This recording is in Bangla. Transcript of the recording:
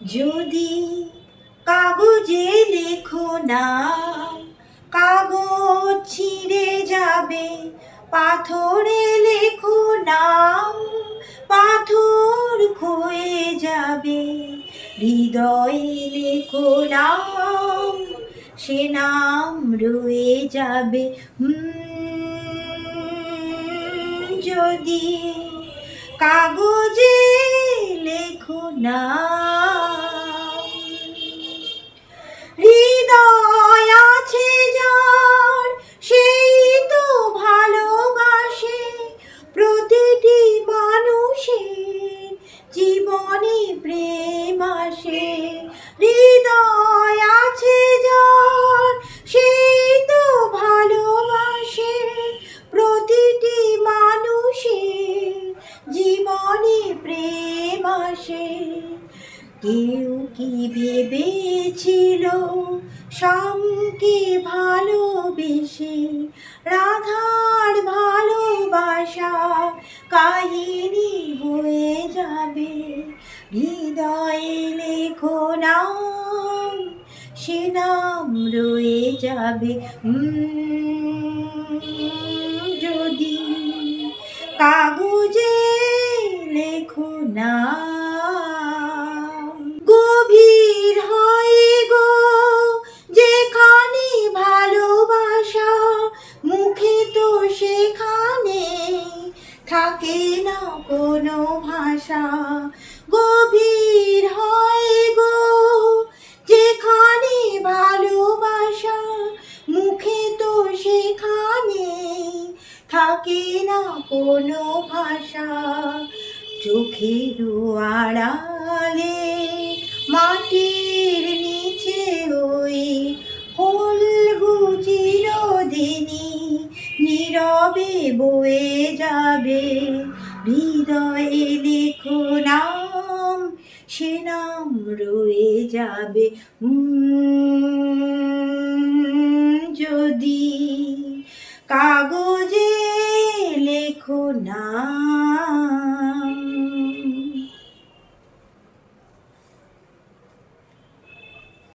যদি কাগজে লেখো নাম, কাগজ ছিঁড়ে যাবে। পাথরে লেখো নাম, পাথর ক্ষয়ে যাবে। হৃদয়ে লেখো নাম, সে নাম রয়ে যাবে। যদি কাগজে লেখো নাম। হৃদয় আছে যার, সেই তো ভালোবাসে। প্রতিটি মানুষের জীবনে প্রেম আসে। হৃদয় আছে যার, সেই তো ভালোবাসে। প্রতিটি মানুষের জীবনে প্রেম আসে। কেউ কি ভেবেছিল শ্যামকে ভালোবেসে রাধার ভালোবাসা কাহিনী হয়ে যাবে। হৃদয়ে লেখো নাম, সে নাম রয়ে যাবে। যদি কাগজে লেখো নাম। গভীর হয় গো যেখানে ভালোবাসা, মুখে তো সেখানে থাকে না কোনো ভাষা। গভীর হয় গো যেখানে ভালোবাসা, মুখে তো সেখানে থাকে না কোনো ভাষা। চোখের আড়ালে মাটির নিচে ওই ফলগু চিরদিনই নীরবে বয়ে যাবে। হৃদয়ে লেখো নাম, সে নাম রয়ে যাবে। যদি কাগজে লেখো নাম।